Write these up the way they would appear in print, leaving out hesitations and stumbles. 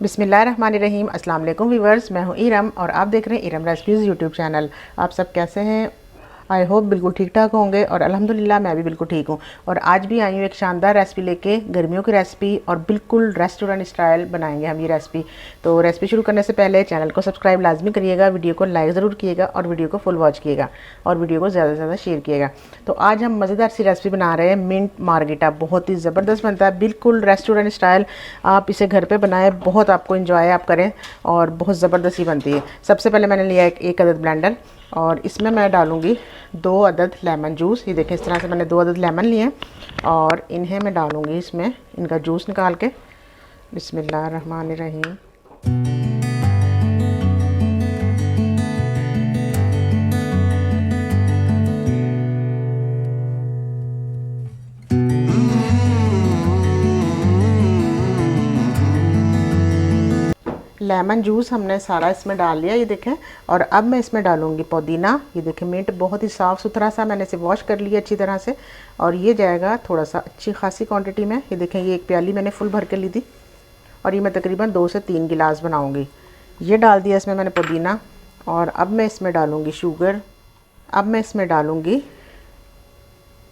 बिस्मिल्लाहिर्रहमानिर्रहीम। अस्सलाम वालेकुम व्यूवर्स, मैं हूँ इरम और आप देख रहे हैं इरम रेसिपीज़ यूट्यूब चैनल। आप सब कैसे हैं? आई होप बिल्कुल ठीक ठाक होंगे और अल्हम्दुलिल्लाह मैं भी बिल्कुल ठीक हूँ। और आज भी आई हूँ एक शानदार रेसिपी लेके, गर्मियों की रेसिपी और बिल्कुल रेस्टोरेंट स्टाइल बनाएंगे हम ये रेसिपी। तो रेसिपी शुरू करने से पहले चैनल को सब्सक्राइब लाजमी करिएगा, वीडियो को लाइक ज़रूर कीजिएगा और वीडियो को फुल वॉच कीजिएगा और वीडियो को ज़्यादा से ज़्यादा शेयर कीजिएगा। तो आज हम मज़ेदार सी रेसिपी बना रहे हैं, मिंट मार्गेटा। बहुत ही ज़बरदस्त बनता है, बिल्कुल रेस्टोरेंट स्टाइल। आप इसे घर पर बनाएं, बहुत आपको इंजॉय आप करें और बहुत ज़बरदस्त ही बनती है। सबसे पहले मैंने लिया एक अदद ब्लेंडर और इसमें मैं डालूंगी 2 अदद लेमन जूस। ये देखें, इस तरह से मैंने 2 अदद लेमन लिए हैं और इन्हें मैं डालूंगी इसमें, इनका जूस निकाल के। बिस्मिल्लाहिर्रहमानिर्रहीम। लेमन जूस हमने सारा इसमें डाल लिया, ये देखें। और अब मैं इसमें डालूंगी पुदीना। ये देखें, मिंट बहुत ही साफ़ सुथरा सा मैंने इसे वॉश कर लिया अच्छी तरह से और ये जाएगा थोड़ा सा अच्छी खासी क्वांटिटी में। ये देखें, ये एक प्याली मैंने फुल भर के ली थी और ये मैं तकरीबन 2 से 3 गिलास बनाऊंगी। ये डाल दिया इसमें मैंने पुदीना और अब मैं इसमें डालूंगी शुगर। अब मैं इसमें डालूंगी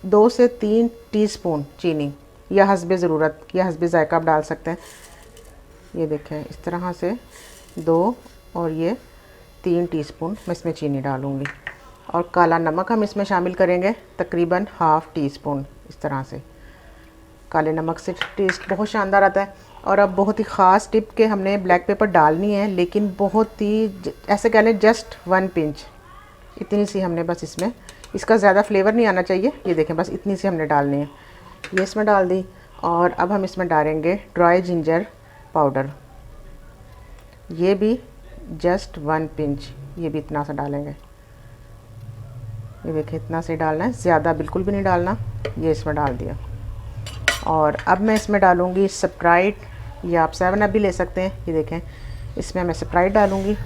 2 से 3 टीस्पून चीनी, या हस्बे ज़रूरत या हस्बे ज़ायका आप डाल सकते हैं। ये देखें, इस तरह से 2 और ये 3 टीस्पून मैं इसमें चीनी डालूँगी। और काला नमक हम इसमें शामिल करेंगे तकरीबन ½ टीस्पून। इस तरह से काले नमक से टेस्ट बहुत शानदार आता है। और अब बहुत ही ख़ास टिप के हमने ब्लैक पेपर डालनी है, लेकिन बहुत ही ऐसे कह लें जस्ट 1 पिंच, इतनी सी हमने बस इसमें, इसका ज़्यादा फ्लेवर नहीं आना चाहिए। ये देखें, बस इतनी सी हमने डालनी है। ये इसमें डाल दी और अब हम इसमें डालेंगे ड्राई जिंजर पाउडर, ये भी जस्ट 1 पिंच, ये भी इतना सा डालेंगे। ये देखिए, इतना से डालना है, ज़्यादा बिल्कुल भी नहीं डालना। ये इसमें डाल दिया और अब मैं इसमें डालूँगी स्प्राइट, या आप 7 अप भी ले सकते हैं। ये देखें, इसमें मैं स्प्राइट डालूँगी।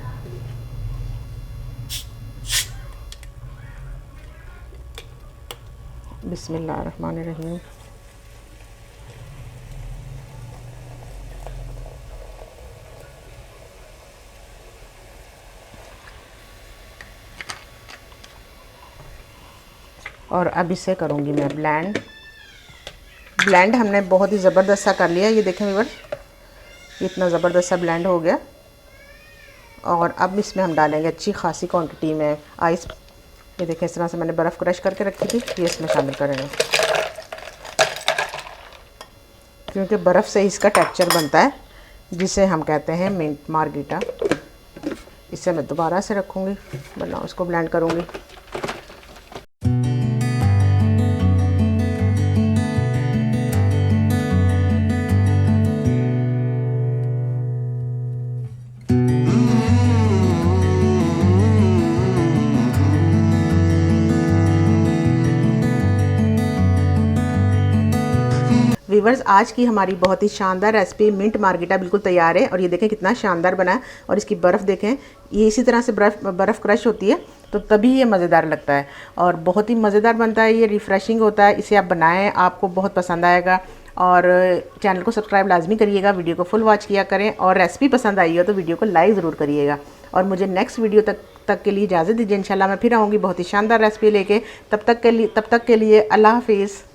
बिस्मिल्लाहिर्रहमानिर्रहीम। और अब इसे करूँगी मैं ब्लेंड हमने बहुत ही ज़बरदस्त सा कर लिया। ये देखें व्यूअर्स, इतना ज़बरदस्त सा ब्लेंड हो गया। और अब इसमें हम डालेंगे अच्छी खासी क्वांटिटी में आइस। ये देखें, इस तरह से मैंने बर्फ़ क्रश करके रखी थी, ये इसमें शामिल करेंगे, क्योंकि बर्फ़ से इसका टेक्सचर बनता है जिसे हम कहते हैं मिंट मार्गेटा। इसे मैं दोबारा से रखूँगी, वरना उसको ब्लेंड करूँगी। वीवर्स, आज की हमारी बहुत ही शानदार रेसिपी मिंट मार्गेटा बिल्कुल तैयार है। और ये देखें कितना शानदार बना है। और इसकी बर्फ़ देखें, ये इसी तरह से बर्फ़ क्रश होती है तो तभी ये मज़ेदार लगता है और बहुत ही मज़ेदार बनता है। ये रिफ़्रेशिंग होता है। इसे आप बनाएं, आपको बहुत पसंद आएगा। और चैनल को सब्सक्राइब लाजमी करिएगा, वीडियो को फुल वॉच किया करें और रेसिपी पसंद आई हो तो वीडियो को लाइक ज़रूर करिएगा। और मुझे नेक्स्ट वीडियो तक के लिए इजाज़त दीजिए। इंशाल्लाह मैं फिर आऊँगी बहुत ही शानदार रेसिपी लेके। तब तक के लिए अल्लाह हाफिज़।